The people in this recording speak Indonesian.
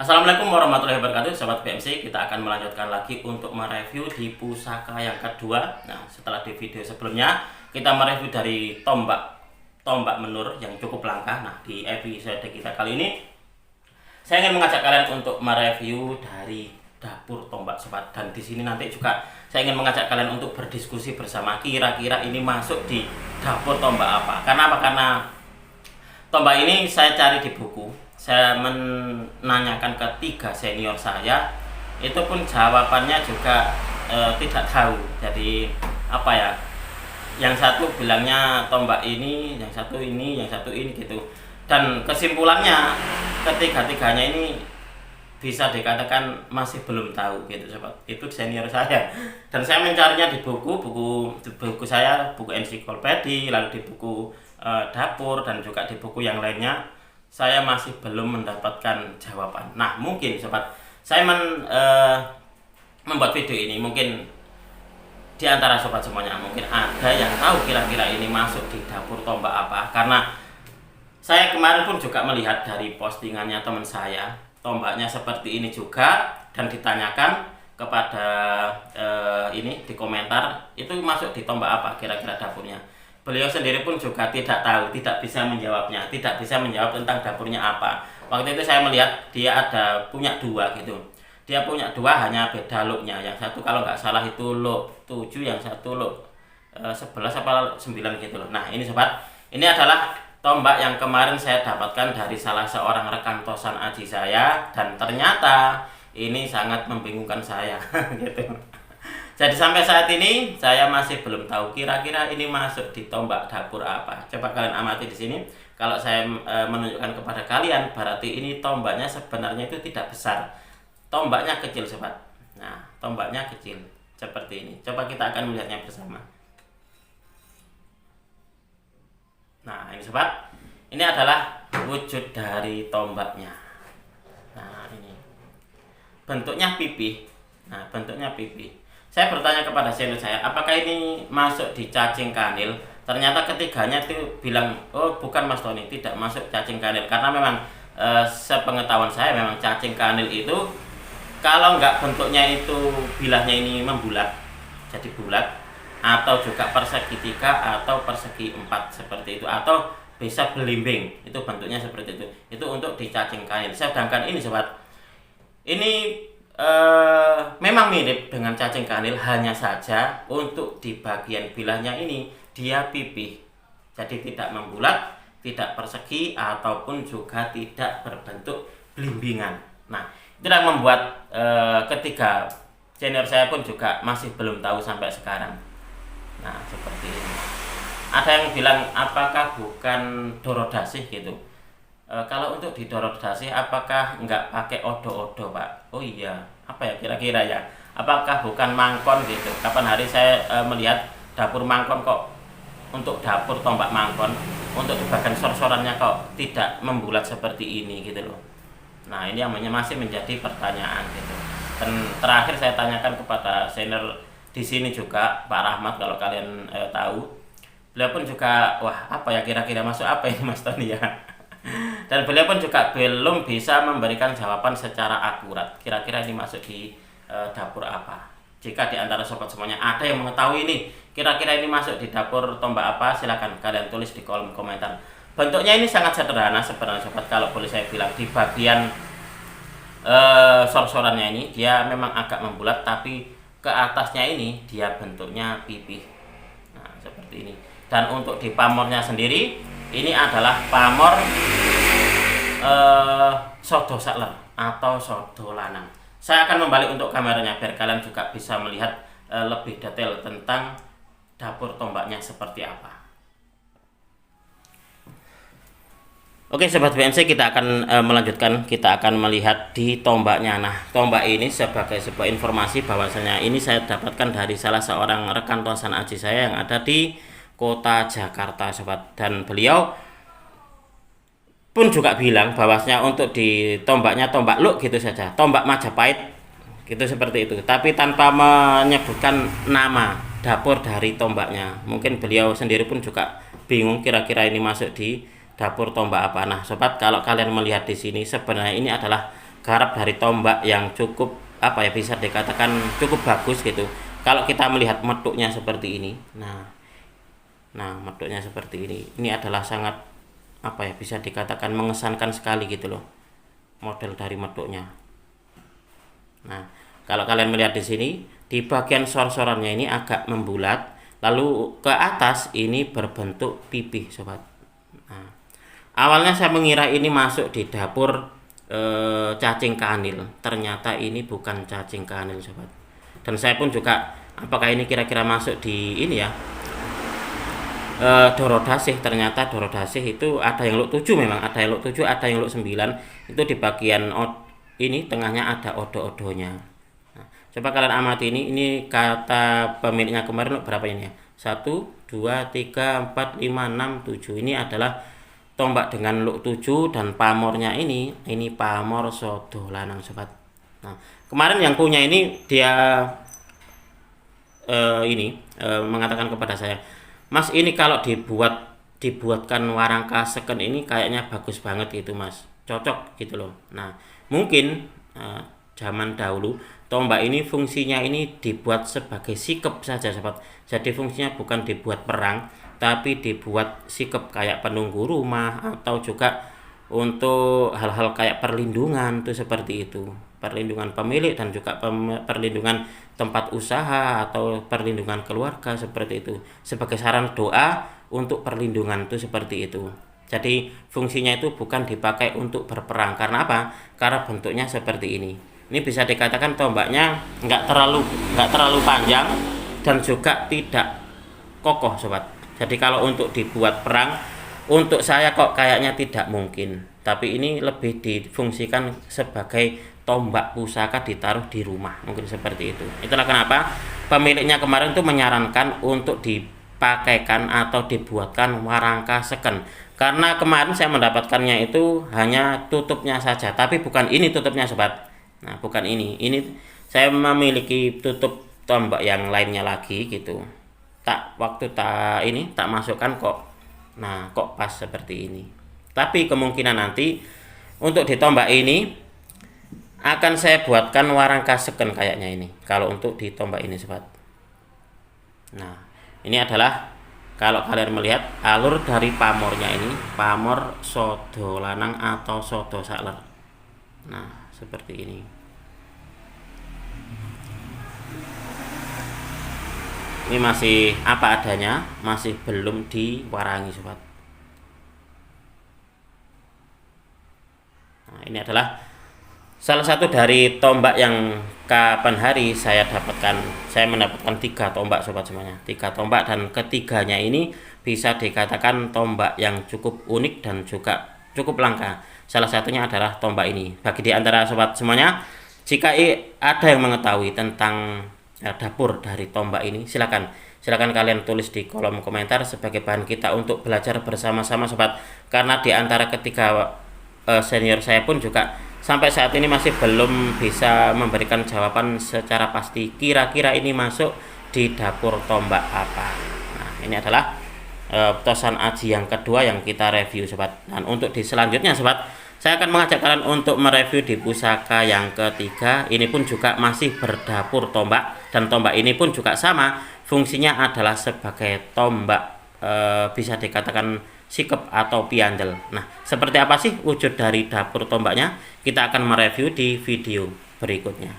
Assalamualaikum warahmatullahi wabarakatuh, Sobat BMC. Kita akan melanjutkan lagi untuk mereview di pusaka yang kedua. Nah, setelah di video sebelumnya kita mereview dari tombak menur yang cukup langka. Nah, di episode kita kali ini saya ingin mengajak kalian untuk mereview dari dapur tombak, sobat. Dan di sini nanti juga saya ingin mengajak kalian untuk berdiskusi bersama, kira-kira ini masuk di dapur tombak apa. Karena apa? Karena tombak ini saya cari di buku. Saya menanyakan ke 3 senior saya, itu pun jawabannya juga tidak tahu. Jadi apa ya? Yang satu bilangnya tombak ini, yang satu ini, yang satu ini gitu. Dan kesimpulannya ketiga-tiganya ini bisa dikatakan masih belum tahu gitu, sobat. Itu senior saya. Dan saya mencarinya di buku saya, buku ensiklopedia, lalu di buku dapur, dan juga di buku yang lainnya. Saya masih belum mendapatkan jawaban. Nah, mungkin sobat, saya membuat video ini, mungkin di antara sobat semuanya mungkin ada yang tahu kira-kira ini masuk di dapur tombak apa. Karena saya kemarin pun juga melihat dari postingannya teman saya, tombaknya seperti ini juga, dan ditanyakan kepada ini di komentar, itu masuk di tombak apa kira-kira dapurnya. Beliau sendiri pun juga tidak tahu, tidak bisa menjawabnya, tidak bisa menjawab tentang dapurnya apa. Waktu itu saya melihat dia punya 2 gitu. Dia punya 2, hanya beda looknya. Yang satu kalau nggak salah itu look 7, yang satu look 11 apa 9 gitu loh. Nah, ini sobat, ini adalah tombak yang kemarin saya dapatkan dari salah seorang rekan tosan aji saya, dan ternyata ini sangat membingungkan saya gitu. Jadi sampai saat ini saya masih belum tahu kira-kira ini masuk di tombak dapur apa. Coba kalian amati di sini. Kalau saya menunjukkan kepada kalian, berarti ini tombaknya sebenarnya itu tidak besar. Tombaknya kecil, sobat. Nah, tombaknya kecil seperti ini. Coba kita akan melihatnya bersama. Nah, ini sobat. Ini adalah wujud dari tombaknya. Nah, ini. Bentuknya pipih. Nah, bentuknya pipih. Saya bertanya kepada senior saya, apakah ini masuk di cacing kanil? Ternyata ketiganya itu bilang, oh bukan Mas Tony, tidak masuk cacing kanil. Karena memang sepengetahuan saya memang cacing kanil itu kalau nggak bentuknya itu bilahnya ini membulat, jadi bulat, atau juga persegi 3 atau persegi 4 seperti itu, atau bisa belimbing, itu bentuknya seperti itu. Itu untuk di cacing kanil. Sedangkan ini sobat, ini memang mirip dengan cacing kanil, hanya saja untuk di bagian bilahnya ini dia pipih, jadi tidak membulat, tidak persegi, ataupun juga tidak berbentuk belimbingan. Nah, itulah yang membuat ketiga senior saya pun juga masih belum tahu sampai sekarang. Nah, seperti ini. Ada yang bilang apakah bukan dorodasih gitu. Kalau untuk di dorodasih apakah nggak pakai odo-odo, Pak? Oh iya, apa ya kira-kira ya? Apakah bukan mangkon gitu? Kapan hari saya melihat dapur mangkon kok, untuk dapur tombak mangkon, untuk di bagian sor-sorannya kok tidak membulat seperti ini gitu loh. Nah, ini yang masih menjadi pertanyaan gitu. Dan terakhir saya tanyakan kepada senior di sini juga, Pak Rahmat, kalau kalian tahu. Beliau pun juga, wah apa ya kira-kira masuk apa ini Mas Tony ya? Dan beliau pun juga belum bisa memberikan jawaban secara akurat. Kira-kira ini masuk di dapur apa? Jika di antara sobat semuanya ada yang mengetahui ini, kira-kira ini masuk di dapur tombak apa, silakan kalian tulis di kolom komentar. Bentuknya ini sangat sederhana sebenarnya sobat, kalau boleh saya bilang. Di bagian sor-sorannya ini dia memang agak membulat, tapi ke atasnya ini dia bentuknya pipih. Nah, seperti ini. Dan untuk di pamornya sendiri, ini adalah pamor sodo sakler atau sodo lanang. Saya akan membalik untuk kameranya biar kalian juga bisa melihat lebih detail tentang dapur tombaknya seperti apa. Oke sobat BMC, kita akan melanjutkan, kita akan melihat di tombaknya. Nah, tombak ini sebagai sebuah informasi bahwasanya ini saya dapatkan dari salah seorang rekan tosan aji saya yang ada di kota Jakarta, sobat. Dan beliau pun juga bilang bahwasanya untuk di tombaknya tombak look gitu saja, tombak Majapahit gitu, seperti itu, tapi tanpa menyebutkan nama dapur dari tombaknya. Mungkin beliau sendiri pun juga bingung kira-kira ini masuk di dapur tombak apa. Nah sobat, kalau kalian melihat di sini, sebenarnya ini adalah garap dari tombak yang cukup apa ya, bisa dikatakan cukup bagus gitu. Kalau kita melihat meduknya seperti ini, nah meduknya seperti ini adalah sangat apa ya, bisa dikatakan mengesankan sekali gitu loh model dari meduknya. Nah, kalau kalian melihat di sini, di bagian sor-sorannya ini agak membulat, lalu ke atas ini berbentuk pipih, sobat. Nah, awalnya saya mengira ini masuk di dapur cacing kanil, ternyata ini bukan cacing kanil, sobat. Dan saya pun juga, apakah ini kira-kira masuk di ini ya, dorodasih. Ternyata dorodasih itu ada yang luk 7, memang ada yang luk 7, ada yang luk 9. Itu di bagian ini tengahnya ada odo-odonya. Nah, coba kalian amati ini kata pemiliknya kemarin luk berapa ini ya, 1, 2, 3, 4, 5, 6, 7. Ini adalah tombak dengan luk 7 dan pamornya ini pamor sodo lanang, sobat. Nah, kemarin yang punya ini dia mengatakan kepada saya, Mas, ini kalau dibuatkan warangka seken ini kayaknya bagus banget gitu, Mas, cocok gitu loh. Nah, mungkin zaman dahulu tombak ini fungsinya ini dibuat sebagai sikep saja, sobat. Jadi fungsinya bukan dibuat perang, tapi dibuat sikep kayak penunggu rumah, atau juga untuk hal-hal kayak perlindungan tuh, seperti itu. Perlindungan pemilik dan juga perlindungan tempat usaha atau perlindungan keluarga, seperti itu. Sebagai saran doa untuk perlindungan tuh, seperti itu. Jadi fungsinya itu bukan dipakai untuk berperang. Karena apa? Karena bentuknya seperti ini. Ini bisa dikatakan tombaknya nggak terlalu panjang dan juga tidak kokoh, sobat. Jadi kalau untuk dibuat perang, untuk saya kok kayaknya tidak mungkin. Tapi ini lebih difungsikan sebagai tombak pusaka ditaruh di rumah, mungkin seperti itu. Itulah kenapa pemiliknya kemarin itu menyarankan untuk dipakaikan atau dibuatkan warangka seken. Karena kemarin saya mendapatkannya itu hanya tutupnya saja, tapi bukan ini tutupnya, sobat. Nah, bukan ini. Ini saya memiliki tutup tombak yang lainnya lagi gitu. Waktu tak masukkan kok. Nah, kok pas seperti ini. Tapi kemungkinan nanti untuk di tombak ini akan saya buatkan warangka seken kayaknya ini, kalau untuk di tombak ini, sobat. Nah, ini adalah kalau kalian melihat alur dari pamornya ini, pamor sodo lanang atau sodo sakler. Nah, seperti ini. Ini masih apa adanya, masih belum diwarangi, sobat. Nah, ini adalah salah satu dari tombak yang kapan hari saya mendapatkan 3 tombak, sobat semuanya. 3 tombak, dan ketiganya ini bisa dikatakan tombak yang cukup unik dan juga cukup langka. Salah satunya adalah tombak ini. Bagi di antara sobat semuanya, jika ada yang mengetahui tentang dapur dari tombak ini, silakan kalian tulis di kolom komentar sebagai bahan kita untuk belajar bersama-sama, sobat. Karena di antara ketiga senior saya pun juga sampai saat ini masih belum bisa memberikan jawaban secara pasti kira-kira ini masuk di dapur tombak apa. Nah, ini adalah tosan aji yang kedua yang kita review, sobat. Dan untuk di selanjutnya, sobat, saya akan mengajak kalian untuk mereview di pusaka yang ketiga. Ini pun juga masih berdapur tombak, dan tombak ini pun juga sama, fungsinya adalah sebagai tombak bisa dikatakan sikep atau piandel. Nah, seperti apa sih wujud dari dapur tombaknya? Kita akan mereview di video berikutnya.